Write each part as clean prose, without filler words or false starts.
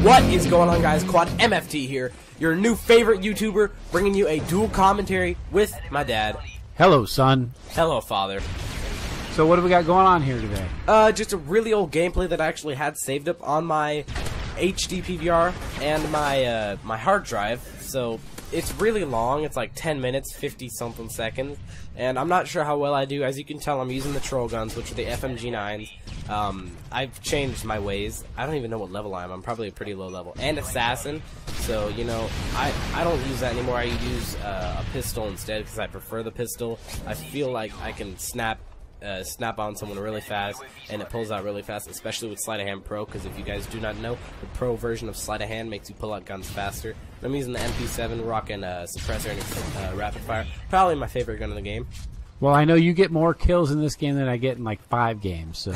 What is going on, guys? Quad MFT here, your new favorite YouTuber, bringing you a dual commentary with my dad. Hello, son. Hello, father. So what do we got going on here today? Just a really old gameplay that I actually had saved up on my HD PVR and my my hard drive. So it's really long. It's like 10 minutes, 50-something seconds. And I'm not sure how well I do. As you can tell, I'm using the troll guns, which are the FMG9s. I've changed my ways. I don't even know what level I am. I'm probably a pretty low level. And assassin. So, you know, I don't use that anymore. I use a pistol instead because I prefer the pistol. I feel like I can snap on someone really fast, and it pulls out really fast, especially with Sleight of Hand Pro, because if you guys do not know, the Pro version of Sleight of Hand makes you pull out guns faster. I'm using the MP7, rocking suppressor and rapid fire. Probably my favorite gun in the game. Well, I know you get more kills in this game than I get in like 5 games, so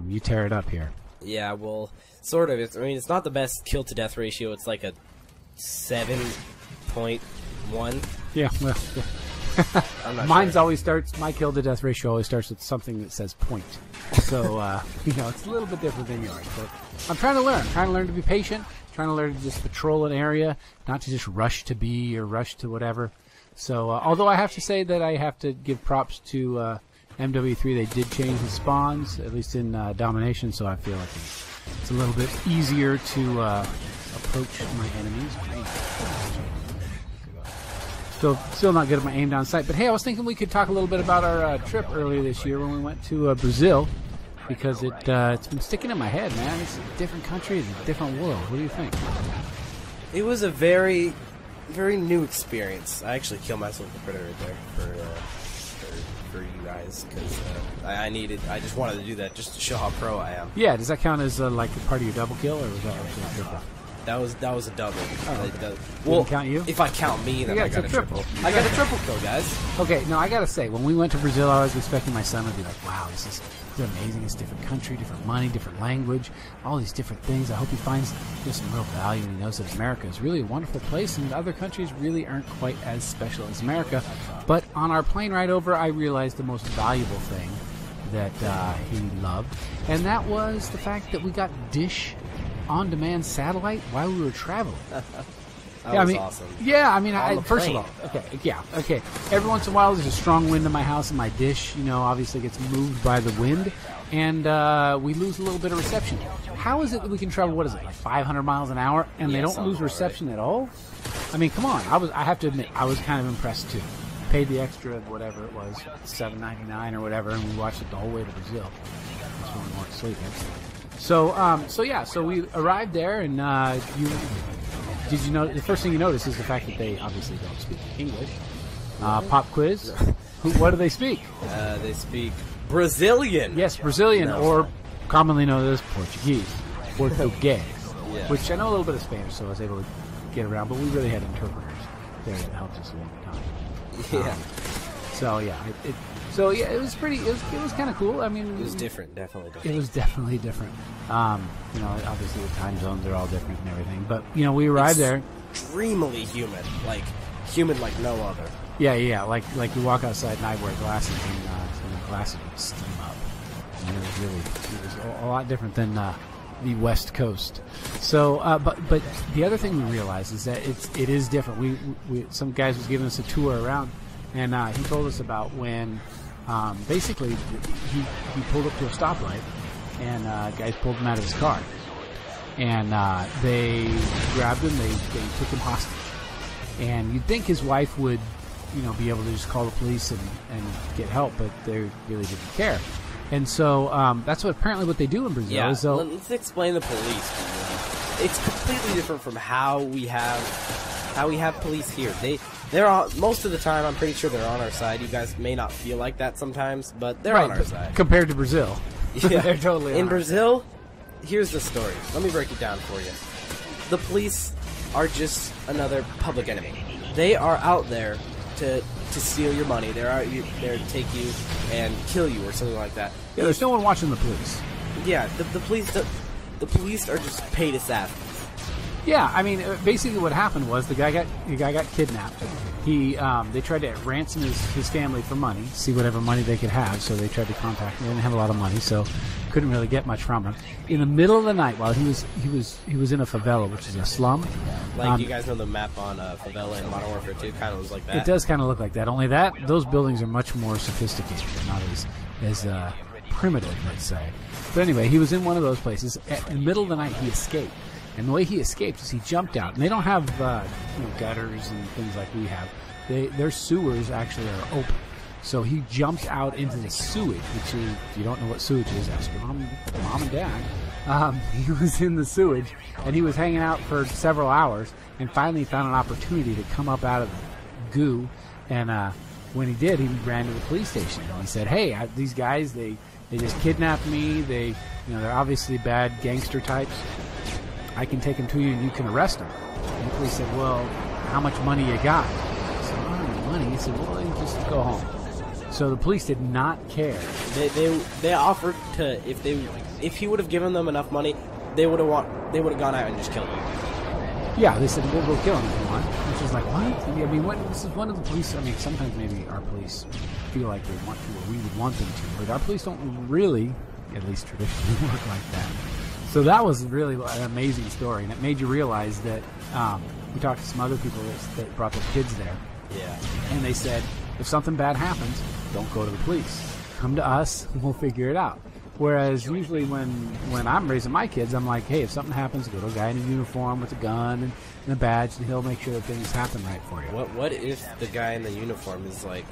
you tear it up here. Yeah, well, sort of. I mean, it's not the best kill to death ratio. It's like a 7.1. Yeah, well, mine's always starts. My kill to death ratio always starts with something that says point. So you know, it's a little bit different than yours. But I'm trying to learn. I'm trying to learn to be patient. Trying to learn to just patrol an area, not to just rush to B or rush to whatever. So although I have to say that I have to give props to MW3, they did change the spawns, at least in domination. So I feel like it's a little bit easier to approach my enemies. Still not good at my aim down sight. But hey, I was thinking we could talk a little bit about our trip earlier this year when we went to Brazil, because it's been sticking in my head, man. It's a different country, it's a different world. What do you think? It was a very, very new experience. I actually killed myself with the Predator right there for you guys, because I just wanted to do that just to show how pro I am. Yeah, does that count as like a part of your double kill, or was that actually a triple? That was a double. Oh, okay. Well, count you? If I count me, then I got a triple. I got a triple kill, guys. Okay, no, I gotta say, when we went to Brazil, I was expecting my son to be like, "Wow, this is amazing! It's a different country, different money, different language, all these different things. I hope he finds just some real value, and he knows that America is really a wonderful place, and other countries really aren't quite as special as America." But on our plane ride over, I realized the most valuable thing that he loved, and that was the fact that we got Dish on-demand satellite while we were traveling. That was awesome. Yeah, I mean, first of all, okay. Every once in a while, there's a strong wind in my house, and my dish, you know, obviously gets moved by the wind, and we lose a little bit of reception. How is it that we can travel? What is it, like 500 miles an hour, and they don't lose reception at all? I mean, come on. I have to admit, I was kind of impressed too. Paid the extra, whatever it was, $7.99 or whatever, and we watched it the whole way to Brazil. That's when we weren't sleeping. So we arrived there, and did you know the first thing you notice is the fact that they obviously don't speak English. Pop quiz. What do they speak? They speak Brazilian. Yes, Brazilian, or commonly known as Portuguese. Portuguese. Yeah. Which I know a little bit of Spanish, so I was able to get around, but we really had interpreters there that helped us along the time. Yeah. It was pretty. It was kind of cool. I mean, it was different, definitely different. It was definitely different. You know, obviously the time zones are all different and everything. But you know, we arrived there. Extremely humid, like no other. Yeah. Like you walk outside and I wear glasses, and so the glasses would steam up. And it was a lot different than the West Coast. So, but the other thing we realized is that it is different. We some guys was giving us a tour around, and he told us about when. Basically, he pulled up to a stoplight, and guys pulled him out of his car, and they grabbed him. They took him hostage, and you'd think his wife would, you know, be able to just call the police and get help, but they really didn't care. And so that's apparently what they do in Brazil. Yeah, so let's explain the police. It's completely different from how we have police here. They're most of the time, I'm pretty sure they're on our side. You guys may not feel like that sometimes, but they're on our side. Compared to Brazil. Yeah. They're totally in Brazil, here's the story. Let me break it down for you. The police are just another public enemy. They are out there to steal your money. They're out there to take you and kill you or something like that. Yeah, there's no one watching the police. Yeah, the police are just paid assassins. Yeah, I mean, basically what happened was the guy got kidnapped. They tried to ransom his family for money, see whatever money they could have. So they tried to contact him. They didn't have a lot of money, so couldn't really get much from him. In the middle of the night, while he was in a favela, which is a slum. Like you guys know the map on favela in Modern Warfare 2 kind of was like that. It does kind of look like that. Only those buildings are much more sophisticated, not as primitive, let's say. But anyway, he was in one of those places. In the middle of the night, he escaped. And the way he escaped is he jumped out. And they don't have gutters and things like we have. Their sewers actually are open. So he jumped out into the sewage, which is, if you don't know what sewage is, ask your mom and dad. He was in the sewage, and he was hanging out for several hours, and finally found an opportunity to come up out of the goo. And when he did, he ran to the police station. And he said, hey, these guys, they just kidnapped me. They're obviously bad gangster types. I can take them to you and you can arrest them. And the police said, well, how much money you got? I said, I don't have money. He said, well, then just go home. So the police did not care. They offered to, if he would have given them enough money, they would have gone out and just killed him. Yeah, they said, we'll go kill him if you want. Which is like, what? I mean, this is one of the police. I mean, sometimes maybe our police feel like they want to, or we would want them to, but our police don't really, at least traditionally, work like that. So that was really an amazing story, and it made you realize that we talked to some other people that brought their kids there. Yeah. And they said, if something bad happens, don't go to the police. Come to us, and we'll figure it out. Whereas usually when I'm raising my kids, I'm like, hey, if something happens, go to a guy in a uniform with a gun and a badge, and he'll make sure that things happen right for you. What if the guy in the uniform is like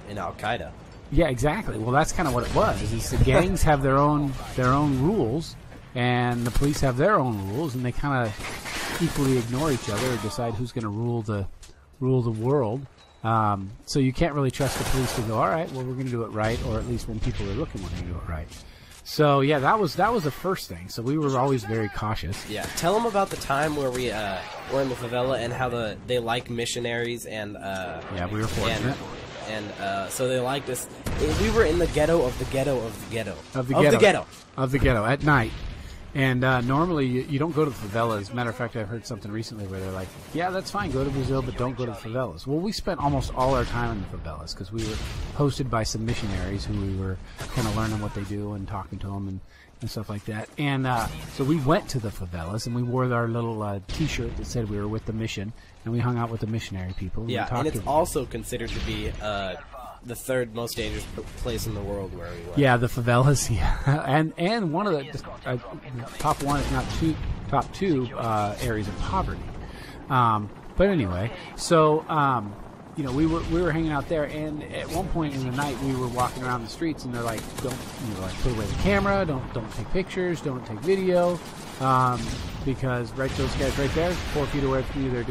in Al-Qaeda? Yeah, exactly. Well, that's kind of what it was. Is the gangs have their own rules, and the police have their own rules, and they kind of equally ignore each other or decide who's going to rule the world. So you can't really trust the police to go, all right, well, we're going to do it right, or at least when people are looking, we're going to do it right. So yeah, that was the first thing. So we were always very cautious. Yeah, tell them about the time where we were in the favela and how they like missionaries and yeah, we were fortunate. And so they liked us. We were in the ghetto of the ghetto of the ghetto of the ghetto at night. And normally you don't go to the favelas. As a matter of fact, I've heard something recently where they're like, yeah, that's fine, go to Brazil, but don't go to the favelas. Well, we spent almost all our time in the favelas because we were hosted by some missionaries who we were kind of learning what they do and talking to them and stuff like that. And so we went to the favelas, and we wore our little T-shirt that said we were with the mission, and we hung out with the missionary people. And yeah, and it's also considered to be the third most dangerous place in the world where we were. Yeah, the favelas. Yeah, and one of the top one, if not top two areas of poverty. But anyway, so we were hanging out there, and at one point in the night, we were walking around the streets, and they're like, don't put away the camera, don't take pictures, don't take video, because those guys right there, 4 feet away from you, they're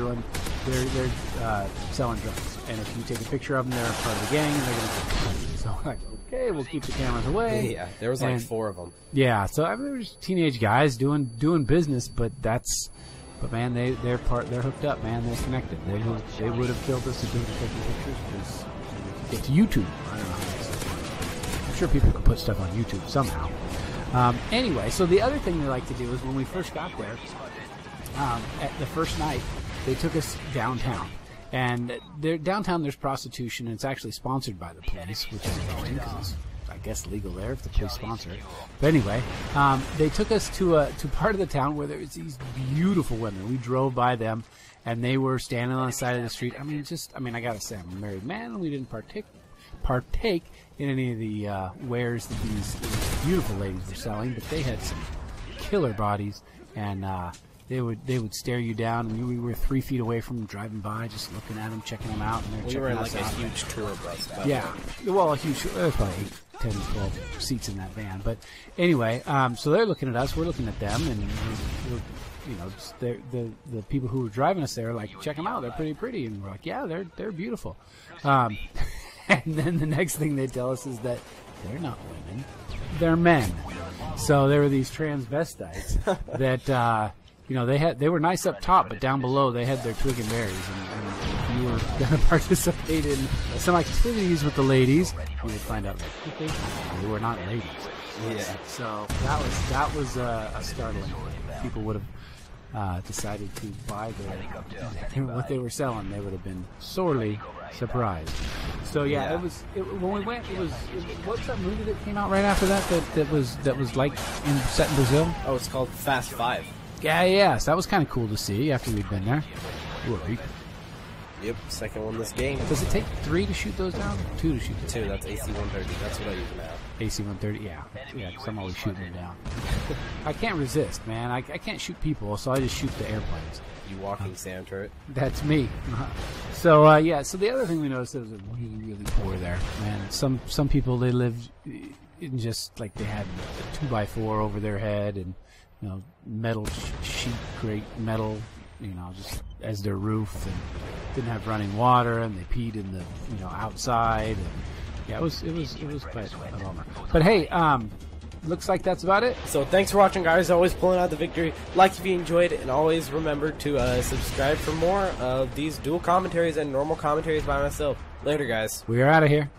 selling drugs. And if you take a picture of them, they're part of the gang, and they're going to take the money. So I'm like, okay, we'll keep the cameras away. Yeah, there was like 4 of them. Yeah, so I mean, there was teenage guys doing business, but man, they're hooked up, man. They're connected. They would have killed us if we were taking pictures because it's YouTube. I don't know. I'm sure people could put stuff on YouTube somehow. Anyway, so the other thing they like to do is when we first got there, at the first night, they took us downtown. And downtown there's prostitution, and it's actually sponsored by the police, which is annoying because it's, I guess, legal there if the police sponsor it. But anyway, they took us to part of the town where there was these beautiful women. We drove by them, and they were standing on the side of the street. I mean, I gotta say, I'm a married man, and we didn't partake in any of the wares that these beautiful ladies were selling, but they had some killer bodies, and they would stare you down, and we were 3 feet away from them driving by, just looking at them, checking them out, and they're checking us out. We were in like a huge tour bus. Yeah, well, a huge. There's probably 8, 10, 12 seats in that van. But anyway, so they're looking at us, we're looking at them, and the people who were driving us there are like, check them out, they're pretty, and we're like, yeah, they're beautiful. And then the next thing they tell us is that they're not women, they're men. So there were these transvestites that. They were nice up top, but down below they had their twig and berries. And if you were going to participate in some activities with the ladies, you would find out that they were not ladies. Yeah. So that was a startling. People would have decided to buy what they were selling, they would have been sorely surprised. So yeah, when we went, what's that movie that came out right after that was like set in Brazil? Oh, it's called Fast 5. Yeah, so that was kind of cool to see after we'd been there. Yep, second one this game. Does it take 3 to shoot those down? 2 to shoot those 2, down? that's AC-130. That's what I usually have. AC-130, yeah, because I'm always shooting them down. I can't resist, man. I can't shoot people, so I just shoot the airplanes. You walking sand turret. That's me. So, yeah, so the other thing we noticed, it was really, really poor there, man. Some people, they lived in just, like, they had a 2x4 over their head and, you know, metal sheet, grate metal, you know, just as their roof, and didn't have running water, and they peed in the, you know, outside. And, yeah, it was quite a bummer. But hey, looks like that's about it. So thanks for watching, guys. Always pulling out the victory. Like if you enjoyed it, and always remember to subscribe for more of these dual commentaries and normal commentaries by myself. Later, guys. We are out of here.